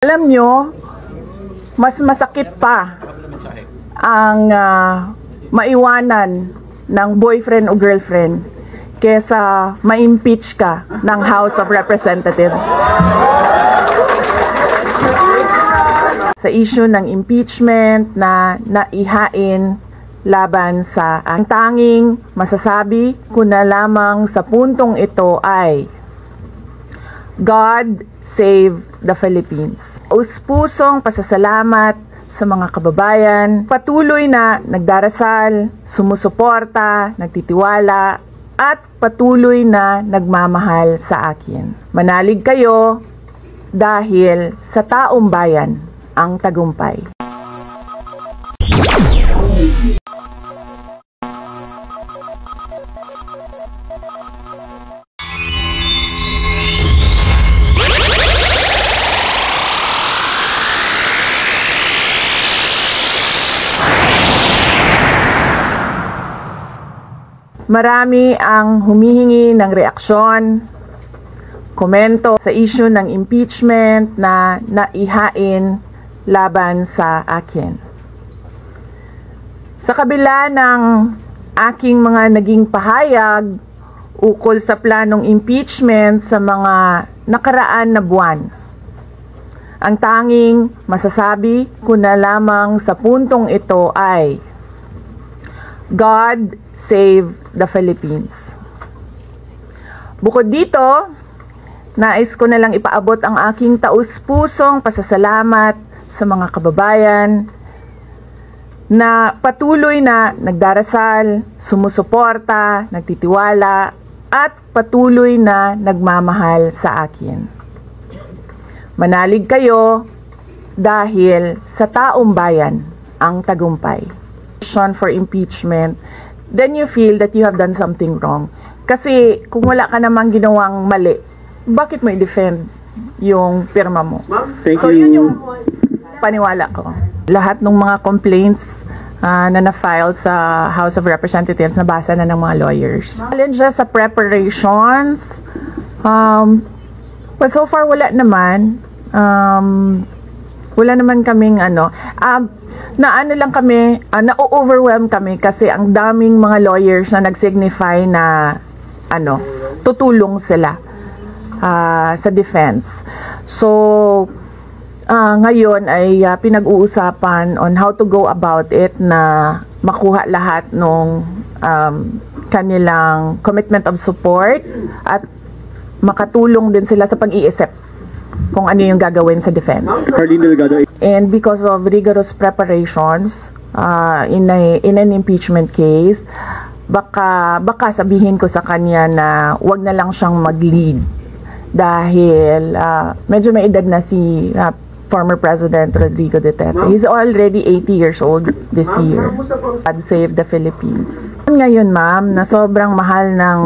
Alam nyo, mas masakit pa ang maiwanan ng boyfriend o girlfriend kesa ma-impeach ka ng House of Representatives. Sa issue ng impeachment na naihain laban sa ang tanging masasabi ko na lamang sa puntong ito ay God save the Philippines. Us-pusong pasasalamat sa mga kababayan, patuloy na nagdarasal, sumusuporta, nagtitiwala, at patuloy na nagmamahal sa akin. Manalig kayo dahil sa taong bayan ang tagumpay. Marami ang humihingi ng reaksyon, komento sa issue ng impeachment na naihain laban sa akin. Sa kabila ng aking mga naging pahayag ukol sa planong impeachment sa mga nakaraan na buwan, ang tanging masasabi ko na lamang sa puntong ito ay God save the Philippines. Bukod dito, nais ko na lang ipaabot ang aking taus-pusong pasasalamat sa mga kababayan na patuloy na nagdarasal, sumusuporta, nagtitiwala, at patuloy na nagmamahal sa akin. Manalig kayo dahil sa taong bayan ang tagumpay. For impeachment, then you feel that you have done something wrong. Kasi kung wala ka namang ginawang mali, bakit mo i-defend yung pirma mo? So yun yung paniwala ko. Lahat ng mga complaints na na-file sa House of Representatives, nabasa na ng mga lawyers. Challenges sa preparations, but so far wala naman. Wala naman kaming na-overwhelm kami kasi ang daming mga lawyers na nag-signify na tutulong sila sa defense. So ngayon ay pinag-uusapan on how to go about it na makuha lahat ng kanilang commitment of support at makatulong din sila sa pag-iisip kung ano yung gagawin sa defense. And because of rigorous preparations in an impeachment case, baka sabihin ko sa kanya na wag na lang siyang mag-lead dahil medyo may edad na si former President Rodrigo Duterte. He's already 80 years old this year. God save the Philippines. Ngayon ma'am, na sobrang mahal ng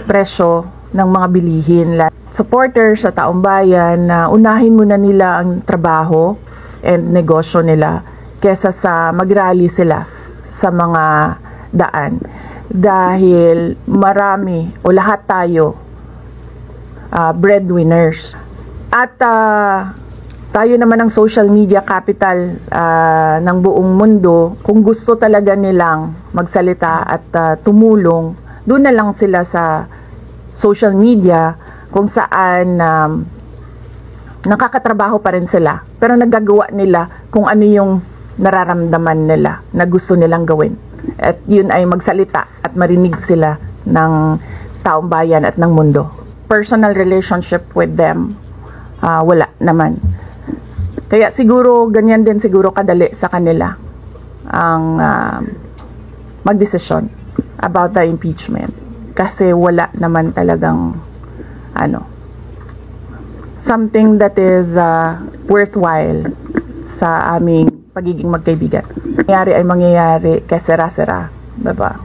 presyo ng mga bilihin. Supporters sa taong bayan na unahin muna nila ang trabaho and negosyo nila kesa sa mag-rally sila sa mga daan. Dahil marami o lahat tayo breadwinners. At tayo naman ang social media capital ng buong mundo. Kung gusto talaga nilang magsalita at tumulong, doon na lang sila sa social media kung saan nakakatrabaho pa rin sila pero nagagawa nila kung ano yung nararamdaman nila na gusto nilang gawin, at yun ay magsalita at marinig sila ng taong bayan at ng mundo. Personal relationship with them, wala naman. Kaya siguro ganyan din siguro kadali sa kanila ang magdesisyon about the impeachment kasi wala naman talagang something that is worthwhile sa aming pagiging magkaibigan. Mangyayari ay mangyayari kay sera-sera, diba?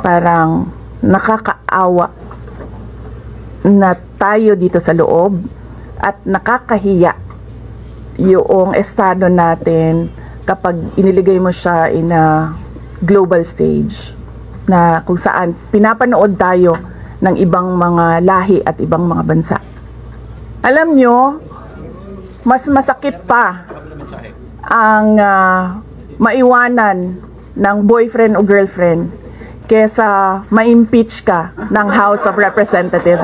Parang nakakaawa na tayo dito sa loob at nakakahiya yung estado natin kapag iniligay mo siya in a global stage na kung saan pinapanood tayo ng ibang mga lahi at ibang mga bansa. Alam nyo, mas masakit pa ang maiwanan ng boyfriend o girlfriend kesa ma-impeach ka ng House of Representatives.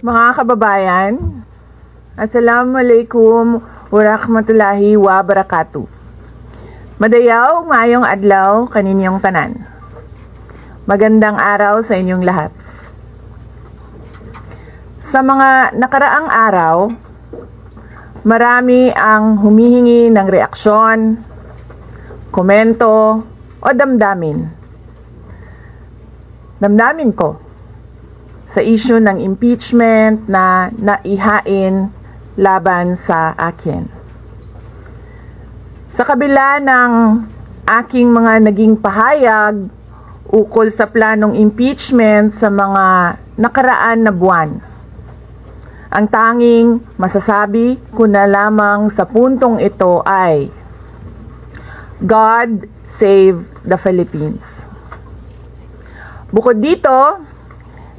Mga kababayan, Assalamualaikum warahmatullahi wabarakatuh. Madayaw, maayong adlaw kaninyong tanan. Magandang araw sa inyong lahat. Sa mga nakaraang araw, marami ang humihingi ng reaksyon, komento o damdamin. Damdamin ko sa issue ng impeachment na naihain laban sa akin. Sa kabila ng aking mga naging pahayag ukol sa planong impeachment sa mga nakaraan na buwan, ang tanging masasabi ko na lamang sa puntong ito ay God save the Philippines. Bukod dito,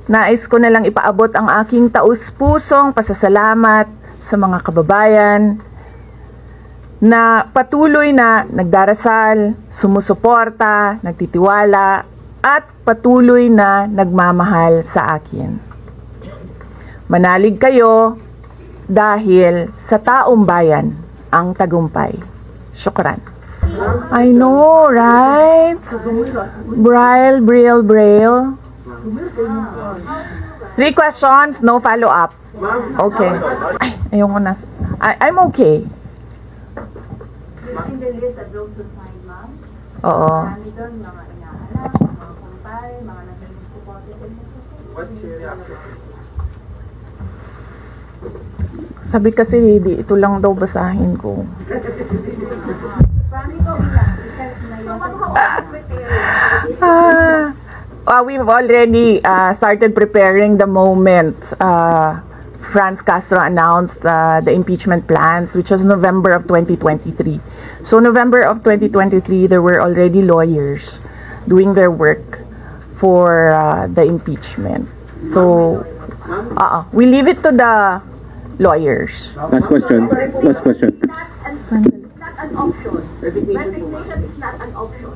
nais ko na lang ipaabot ang aking taus-pusong pasasalamat sa mga kababayan na patuloy na nagdarasal, sumusuporta, nagtitiwala, at patuloy na nagmamahal sa akin. Manalig kayo dahil sa taong bayan ang tagumpay. Syukran. I know, right? Braille. 3 questions, no follow-up. Okay. Ay, ayoko na. I'm okay. In the list of those who signed, ma'am, Oo. marami doon, mga inaanak, mga kumpare, mga naging supported and What's your reaction? Sabi kasi, di ito lang daw basahin ko. promise ko lang, because na yun. We've already started preparing the moment Franz Castro announced the impeachment plans, which was November of 2023. So November of 2023, there were already lawyers doing their work for the impeachment. So we leave it to the lawyers. Last question. It's not an option. Resignation is not an option.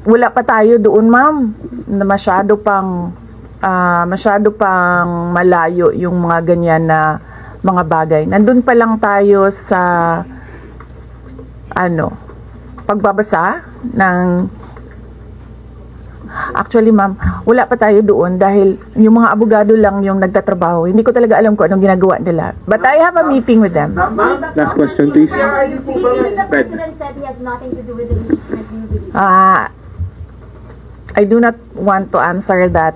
Wala pa tayo doon, ma'am. Na masyado pang malayo yung mga ganyan na mga bagay. Nandun pa lang tayo sa pagbabasa ng actually, ma'am, wala pa tayo doon dahil yung mga abogado lang yung nagtatrabaho. Hindi ko talaga alam kung anong ginagawa nila. But I have a meeting with them. Last question, please. The president said he has nothing to do with the impeachment. I do not want to answer that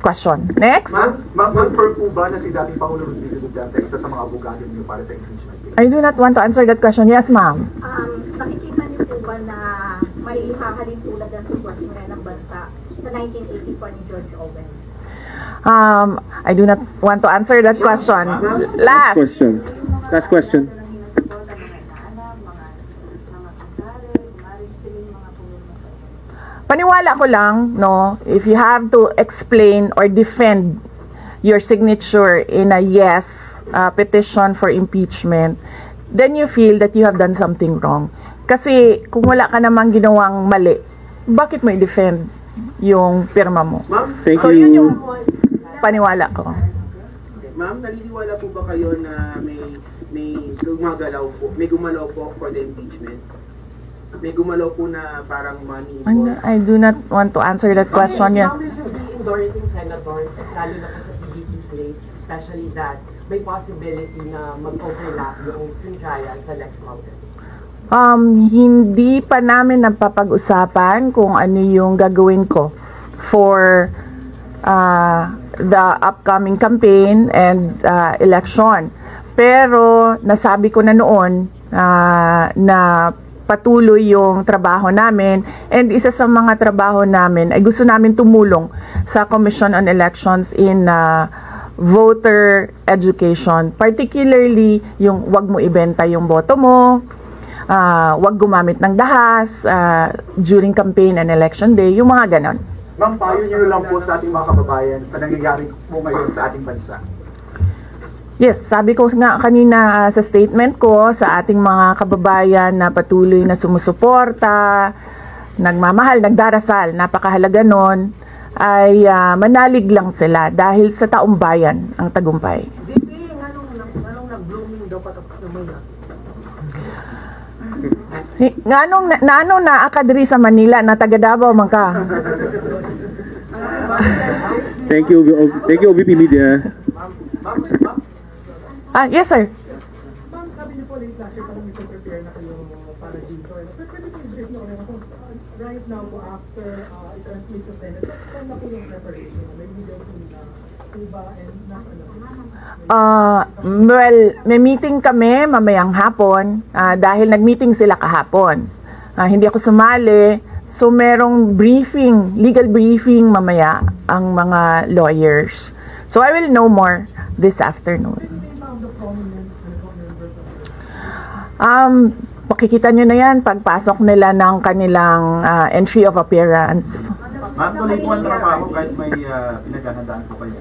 question. Next. Ma'am, per po ba na si dating Pangulo Rodrigo Duterte isa sa mga abogado niyo para sa impeachment? I do not want to answer that question. Yes, ma'am. Nakikita niyo po ba na may ihahalin tulad ng sitwasyon ngayon ng bansa sa 1984 ni George Orwell? I do not want to answer that question. Last question. Last question. Paniwala ko lang, no, if you have to explain or defend your signature in a yes petition for impeachment, then you feel that you have done something wrong. Kasi kung wala ka namang ginawang mali, bakit mo i-defend yung pirma mo? Thank So you. yun yung paniwala ko. Ma'am, naniniwala po ba kayo na may gumalaw po for the impeachment? May gumalaw po na parang money involved? I do not want to answer that question. Yes. How will you be endorsing senators, lalo na po sa PDP slates, especially that may possibility na mag-overlap yung trial sa Lex Mountain? Hindi pa namin napapag-usapan kung ano yung gagawin ko for the upcoming campaign and election. Pero nasabi ko na noon na patuloy yung trabaho namin, and isa sa mga trabaho namin ay gusto namin tumulong sa Commission on Elections in voter education, particularly yung wag mo ibenta yung boto mo, wag gumamit ng dahas during campaign and election day, yung mga ganon. Ma'am, payo niyo lang po sa ating mga kababayan sa nangyayari po ngayon sa ating bansa. Yes, sabi ko nga kanina sa statement ko sa ating mga kababayan na patuloy na sumusuporta, nagmamahal, nagdarasal, napakahalaga nun, ay manalig lang sila dahil sa taong bayan ang tagumpay. Anong nag-blooming daw patapos naman Nganong naakadri sa Manila na taga Davao man ka? Thank you, OVP Media. Yes sir. Ma'am, sabi niyo po late last year parang prepare na kayo para dito. Pero pwede po i-brief niyo kami kung right now po after i-transmit sa Senate, saan na po yung preparation? May video po na Cuba and nasa Well, may meeting kami mamayang hapon dahil nag-meeting sila kahapon. Hindi ako sumali, so merong briefing, legal briefing mamaya ang mga lawyers. So I will know more this afternoon. Pakikita nyo na yan pagpasok nila ng kanilang entry of appearance. Ma'am, tuloy po ang trabaho kahit may pinaghahandaan po kayo.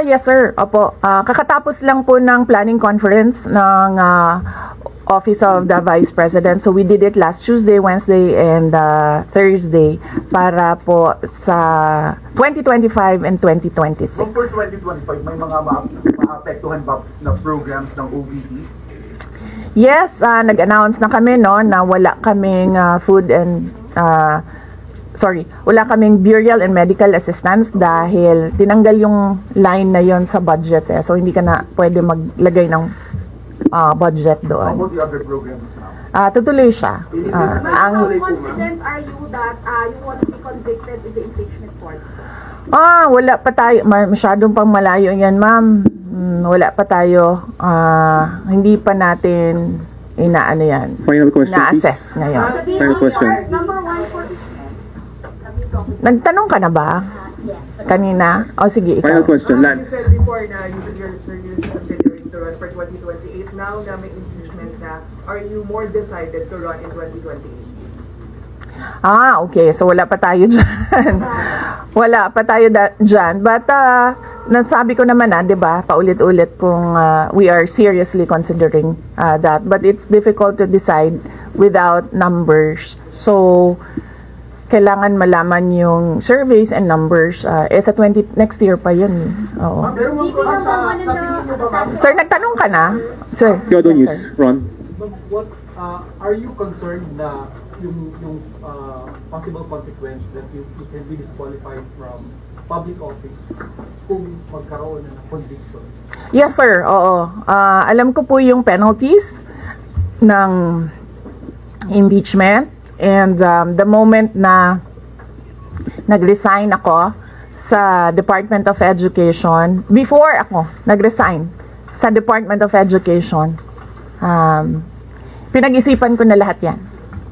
Yes sir, opo. Kakatapos lang po ng planning conference ng Office of the Vice President. So we did it last Tuesday, Wednesday, and Thursday para po sa 2025 and 2026. So for 2025, may mga maapektuhan ba na programs ng OVP? Yes, nag-announce na kami na wala kaming wala kaming burial and medical assistance dahil tinanggal yung line na yon sa budget So hindi ka na pwede maglagay ng budget How doon. about the other programs now? Tutuloy siya. How confident are you that you won't be convicted in the impeachment court? Wala pa tayo. Masyadong pang malayo yan, ma'am. Wala pa tayo. Hindi pa natin inaano yan. Final question, Na-assess please. ngayon. Final question. Number one for Nagtanong ka na ba? Kanina? Sige, Final ikaw. question, You Lance. said before na you're considering to run for 2028. Now na may impeachment na, are you more decided to run in 2028? Okay. So, wala pa tayo dyan. Wala pa tayo dyan. But, nasabi ko naman di ba, paulit-ulit kung we are seriously considering that. But it's difficult to decide without numbers. So, kailangan malaman yung surveys and numbers. Sa next year pa yun. Oo. Pero ma'am, sa tingin niyo ba, ma'am, Sir, nagtanong ka na? Sir. Kyoto Yes, News, sir. Ron. What are you concerned na yung possible consequence that you can be disqualified from public office kung magkaroon na ng conviction? Yes, sir. Oo. Alam ko po yung penalties ng impeachment. And the moment na nag-resign ako sa Department of Education, before ako nag-resign sa Department of Education, pinag-isipan ko na lahat yan.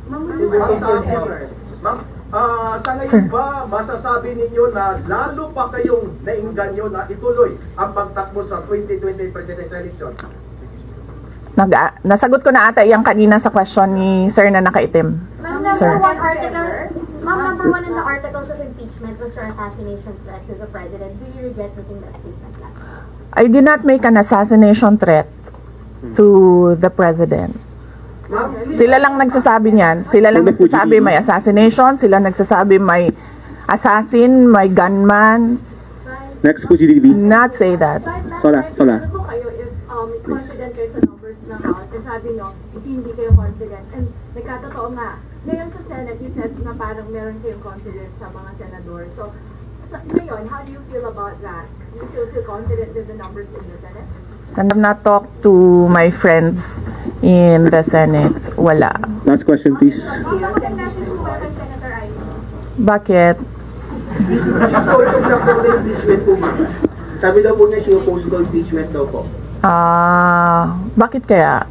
Ma'am, sa Sir. ngayon ba masasabi ninyo na lalo pa kayong nainganyo na ituloy ang pagtakbo sa 2020 presidential election? Nasagot ko na ata yung kanina sa question ni Sir na nakaitim. Sir. Number one in the articles of impeachment was your assassination threat to the president. Do you regret making that statement last night? I did not make an assassination threat to the president. Sila lang nagsasabi niyan. Sila lang nagsasabi may assassination. Sila nagsasabi may assassin, may gunman. Next po, GDB. Not say that. Sola. Ano po kayo if confident kayo sa numbers ng House and sabi nyo, hindi kayo confident. And nagkatotoo nga, ngayon sa Senate, you said na parang meron kayong confidence sa mga senador. So, ngayon, how do you feel about that? Do you still feel confident with the numbers in the Senate? So, I've not talked to my friends in the Senate. Wala. Last question, please. Bakit natin po ba kay Senator Ivy? Bakit? Impeachment po, ma'am. Sabi daw po niya, she opposed to impeachment daw po. Bakit kaya?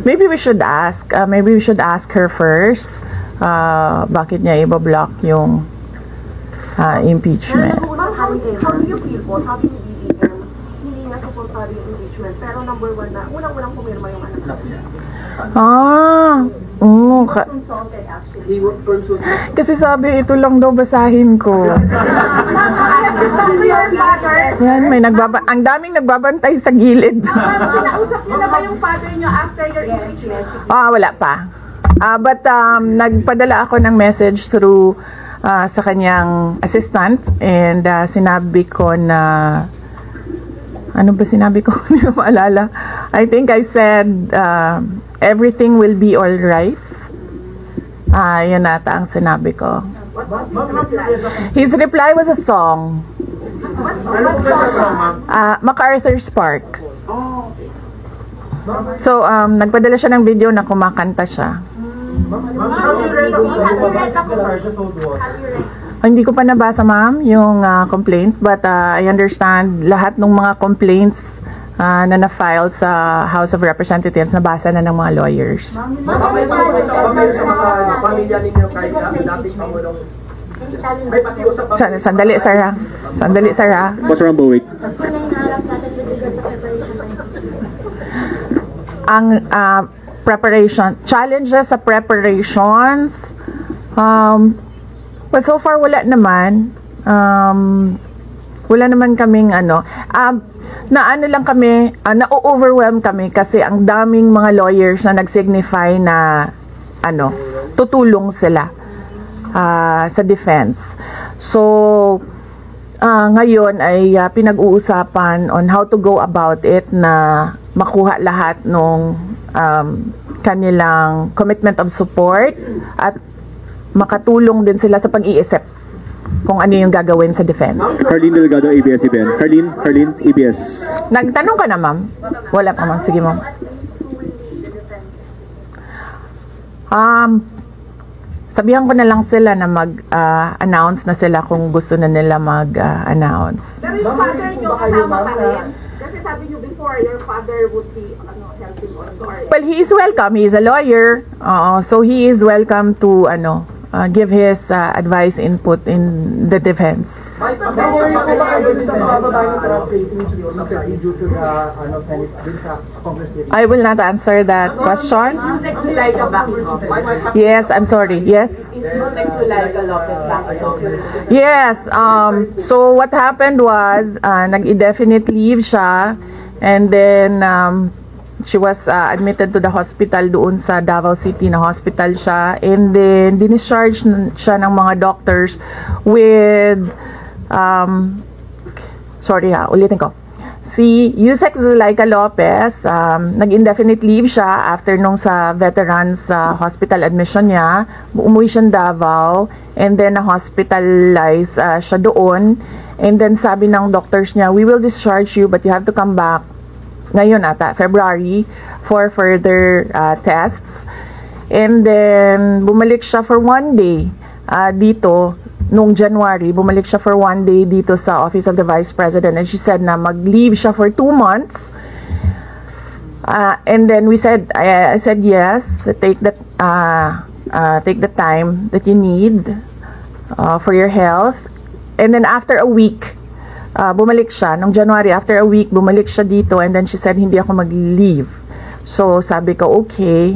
Maybe we should ask. Maybe we should ask her first. Bakit niya i-block yung impeachment? Ma'am, how How do you feel po? Sabi ni BBM, hindi na supportado yung impeachment, pero number one na, unang-unang pumirma yung anak niya. Consulted actually. He would consult. Kasi sabi, ito lang daw basahin ko. Yan, ang daming nagbabantay sa gilid. Nausap niyo na ba yung father niyo after your impeachment? Wala pa. But nagpadala ako ng message through sa kanyang assistant and sinabi ko na ano ba sinabi ko? Hindi ko maalala. I think I said everything will be all right. Yun ata ang sinabi ko. His reply was a song. MacArthur's Park. So, nagpadala siya ng video na kumakanta siya. Hindi ko pa nabasa, ma'am, yung complaint, but I understand lahat ng mga complaints na na-file sa House of Representatives nabasa na ng mga lawyers. Sandali, sir. Sandali, sir. Boss Rambo, wait. Ang preparation, challenges sa preparations, but so far wala naman. Wala naman kaming lang kami, na-overwhelm kami kasi ang daming mga lawyers na nag-signify na tutulong sila sa defense. So ngayon ay pinag-uusapan on how to go about it na makuha lahat ng kanilang commitment of support at makatulong din sila sa pag-iisip kung ano yung gagawin sa defense. Harleen Delgado, ABS-CBN. Harleen, ABS. Nagtanong ka na, ma'am? Wala pa, ma'am. Sige, ma'am. Sabihan ko na lang sila na mag-announce na sila kung gusto na nila mag-announce. Pero yung father nyo kasama pa rin? Kasi sabi nyo before, your father would be helping on guard. Well, he is welcome. He is a lawyer. So he is welcome to give his advice, input in the defense. I will not answer that question. Yes, I'm sorry. Yes. Yes. So what happened was nag-indefinite leave siya, and then she was admitted to the hospital doon sa Davao City na hospital siya, and then discharge siya ng mga doctors with ulitin ko. Si Yusek Zulaika Lopez, nag-indefinite leave siya after nung sa veterans hospital admission niya. Umuwi siya Davao, and then na-hospitalize siya doon, and then sabi ng doctors niya, we will discharge you but you have to come back ngayon ata, February, for further tests. And then bumalik siya for 1 day dito nung January. Bumalik siya for 1 day dito sa Office of the Vice President, and she said na mag-leave siya for 2 months. And then I said yes, take the time that you need for your health. And then after a week, bumalik siya. Nung January, after a week, bumalik siya dito, and then she said, hindi ako mag-leave. So, sabi ko, okay,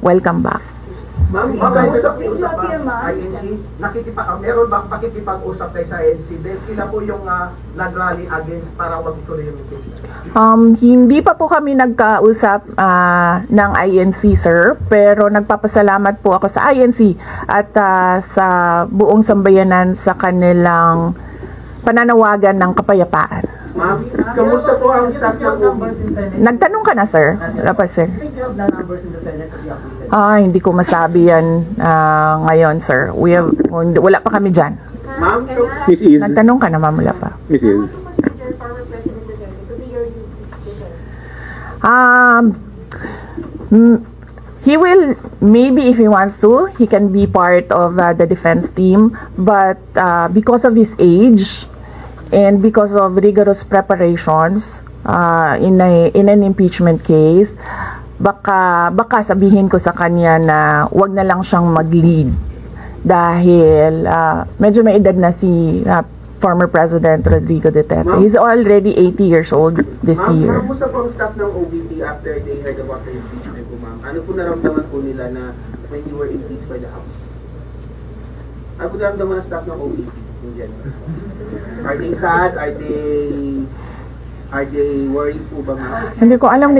welcome back. Ma'am, makikipag-usap ba INC? Meron ba pakikipag-usap kayo sa INC? Sila po yung nag-rally against para wag ituloy yung impeachment? Hindi pa po kami nagkausap ng INC, sir, pero nagpapasalamat po ako sa INC at sa buong sambayanan sa kanilang pananawagan ng kapayapaan. Ma'am, kamusta po ang staff ng OB? Nagtanong ka na, sir? Wala pa, sir. Hindi ko masabi yan ngayon, sir. Wala pa kami dyan. Ma'am, Miss Iz. Nagtanong ka na, ma'am, wala pa. Miss Iz. He will, maybe if he wants to, he can be part of the defense team, but because of his age and because of rigorous preparations in an impeachment case, baka sabihin ko sa kanya na wag na lang siyang mag-lead dahil medyo may edad na si former President Rodrigo Duterte. He's already 80 years old this year. Ma'am, kamusta po ang staff ng OVP after they heard about the impeachment po, ma'am? Ano po naramdaman po nila na when you were impeached by the House? Ano po naramdaman ng staff ng OVP in general? Are they sad? Are they worried po ba, ma'am? Hindi ko alam,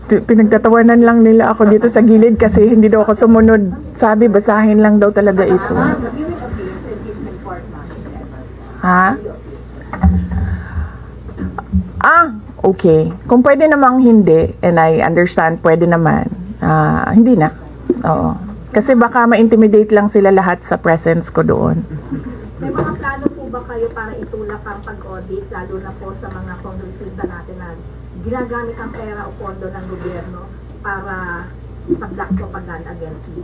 pinagtatawanan lang nila ako dito sa gilid kasi hindi daw ako sumunod. Sabi, basahin lang daw talaga ito. Ha? Okay. Kung pwede namang hindi, and I understand, pwede naman. Hindi na. Oo. Kasi baka ma-intimidate lang sila lahat sa presence ko doon. May mga plano po ba kayo para itulak ang pag-audit, lalo na po sa mga kongresista natin na ginagamit ang pera o pondo ng gobyerno para pag-black propaganda against you?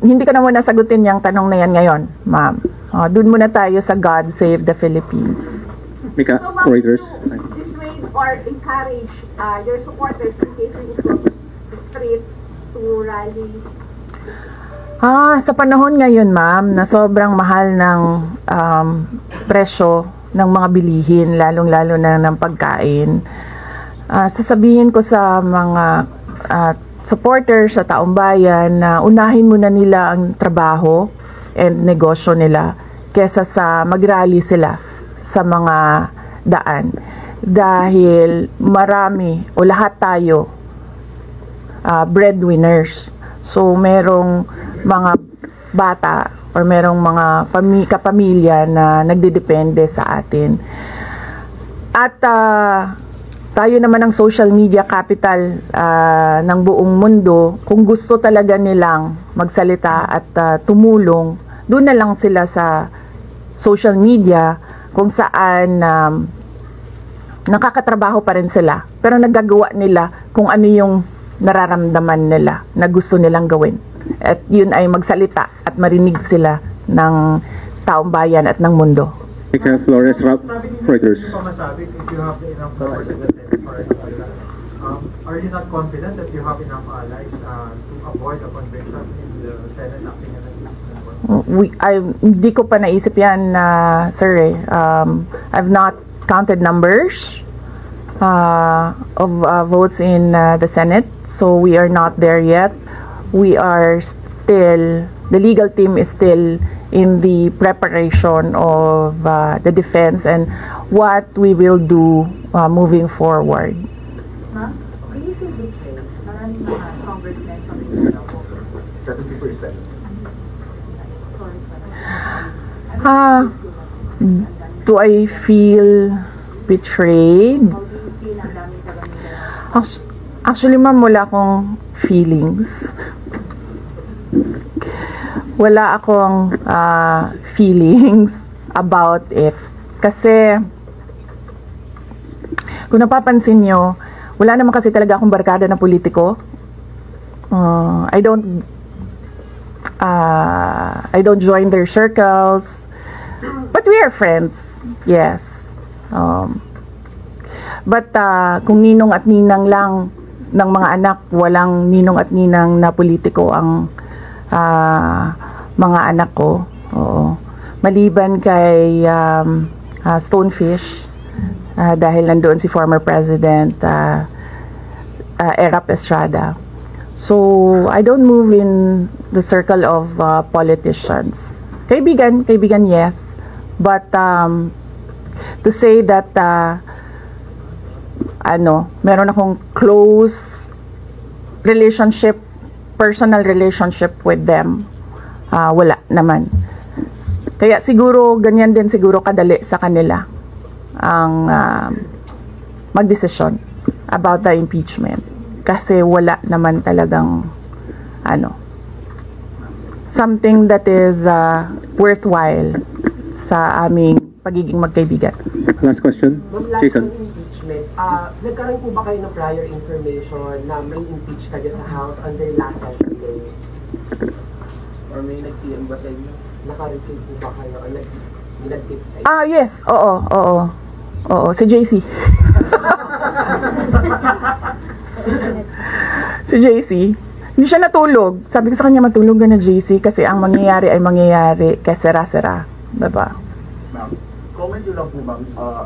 Hindi ko na muna sagutin yung tanong na yan ngayon, ma'am. Doon muna tayo sa God Save the Philippines. Mika, So, ma'am, Reuters. dissuade or encourage your supporters in case we go to the street to rally? Sa panahon ngayon, ma'am, na sobrang mahal ng presyo ng mga bilihin, lalong-lalo na ng pagkain, sasabihin ko sa mga supporters sa taong bayan na unahin muna nila ang trabaho and negosyo nila kesa sa mag-rally sila sa mga daan. Dahil marami o lahat tayo breadwinners. So merong mga bata or merong mga kapamilya na nagdedepende sa atin. At tayo naman ang social media capital ng buong mundo. Kung gusto talaga nilang magsalita at tumulong, doon na lang sila sa social media kung saan nakakatrabaho pa rin sila. Pero nagagawa nila kung ano yung nararamdaman nila na gusto nilang gawin. At yun ay magsalita at marinig sila ng taong bayan at ng mundo. Mika Flores, Reuters. Masabi if you have enough support in the Senate for are you not confident that you have enough allies to avoid a conviction in the Senate acting as Hindi ko pa naisip yan, sir. I've not counted numbers of votes in the Senate, so we are not there yet. We are still, the legal team is still in the preparation of the defense and what we will do moving forward. Ma'am, can you say big say? Maraming mga congressmen from Mindanao po. 70%. Do I feel betrayed? How do you feel ang dami taga Mindanao? Actually, ma'am, wala akong feelings. Wala akong feelings about it. Kasi, kung napapansin nyo, wala naman kasi talaga akong barkada na politiko. I don't join their circles. But we are friends. Yes. But kung ninong at ninang lang ng mga anak, walang ninong at ninang na politiko ang mga anak ko. Oo. Maliban kay Stonefish, dahil nandoon si former President Erap Estrada. So, I don't move in the circle of politicians. Kaibigan, yes. But to say that meron akong close relationship, personal relationship with them, wala naman. Kaya siguro ganyan din siguro kadali sa kanila ang magdesisyon about the impeachment, kasi wala naman talagang something that is worthwhile sa aming pagiging magkaibigan. Last question, Jason. Nagkaroon po ba kayo ng prior information na may impeach kayo sa House under last session day? Or may nag-PM ba sa inyo? Naka-receive po ba kayo? Or nag-tip sa inyo? Yes. Oo, si JC. Si JC. Hindi siya natulog. Sabi ko sa kanya, matulog ka na, JC, kasi ang mangyayari ay mangyayari kay sera-sera. Diba? comment nyo lang po, ma'am.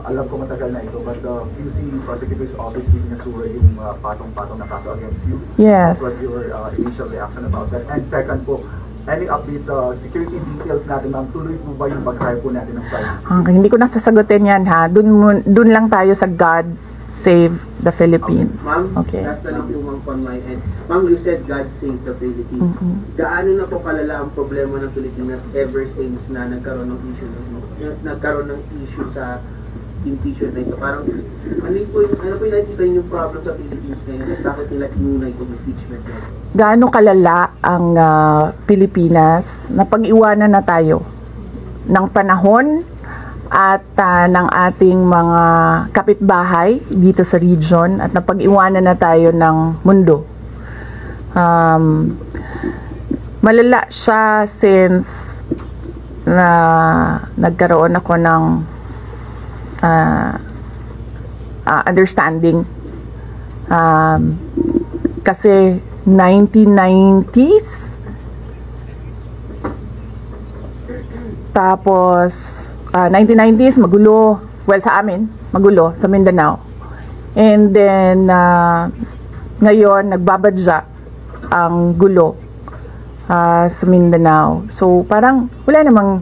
Alam ko matagal na ito, but the QC Prosecutor's Office pinasura yung patong-patong na kaso against you. Yes. What was your initial reaction about that? And second po, any updates sa security details natin, ma'am? Tuloy po ba yung pag-hire po natin ng privacy? Okay, hindi ko na sasagutin yan ha. Dun lang tayo sa God Save the Philippines. Ma'am, Okay. last na lang po ma'am on my end. Ma'am, you said God save the Philippines. Gaano na po kalala ang problema ng Pilipinas ever since na nagkaroon ng issue sa impeachment na ito? Parang, ano po yung nakikita yung problem sa Philippines ngayon? Bakit nila inuna itong impeachment na ito? Gaano kalala ang Pilipinas na pag-iwanan na tayo ng panahon at ng ating mga kapitbahay dito sa region at napag-iwanan na tayo ng mundo. Malala siya since na nagkaroon ako ng understanding. Kasi 1990s, tapos 1990s, magulo. Well, sa amin, magulo, sa Mindanao. And then, ngayon, nagbabadya ang gulo sa Mindanao. So, parang wala namang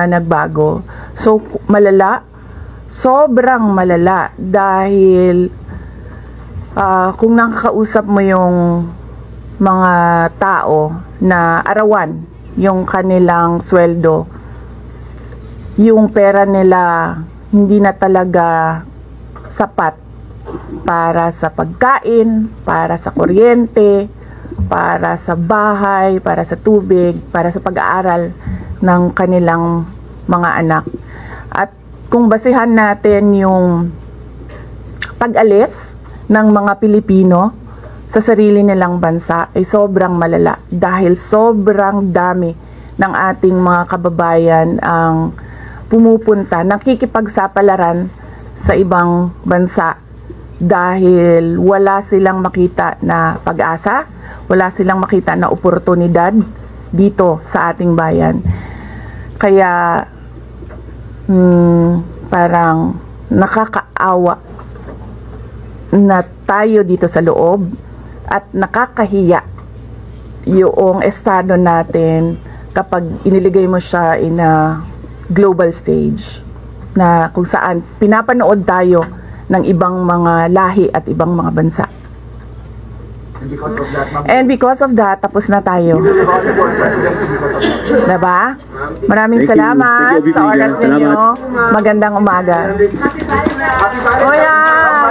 nagbago. So, malala. Sobrang malala. Dahil, kung nakakausap mo yung mga tao na arawan yung kanilang sweldo, yung pera nila hindi na talaga sapat para sa pagkain, para sa kuryente, para sa bahay, para sa tubig, para sa pag-aaral ng kanilang mga anak. At kung basihan natin yung pag-alis ng mga Pilipino sa sarili nilang bansa ay sobrang malala dahil sobrang dami ng ating mga kababayan ang pumupunta, nakikipagsapalaran sa ibang bansa dahil wala silang makita na pag-asa, wala silang makita na oportunidad dito sa ating bayan. Kaya parang nakakaawa na tayo dito sa loob at nakakahiya yung estado natin kapag iniligay mo siya in a global stage na kung saan pinapanood tayo ng ibang mga lahi at ibang mga bansa. And because of that, tapos na tayo. Diba? Maraming salamat sa oras ninyo. Magandang umaga. Oh yeah.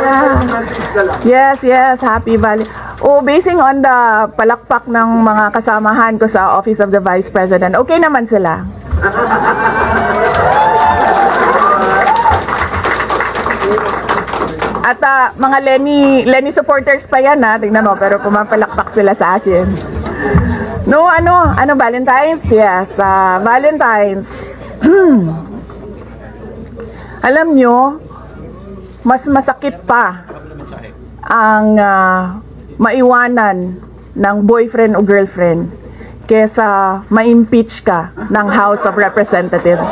Yes, happy Valley. Oh, basing on the palakpak ng mga kasamahan ko sa Office of the Vice President, okay naman sila. At mga Lenny supporters pa yan ha, tingnan mo, pero pumapalakpak sila sa akin. No, ano Valentine's? Yes, Valentine's. Alam nyo, mas masakit pa ang maiwanan ng boyfriend o girlfriend kesa ma-impeach ka ng House of Representatives.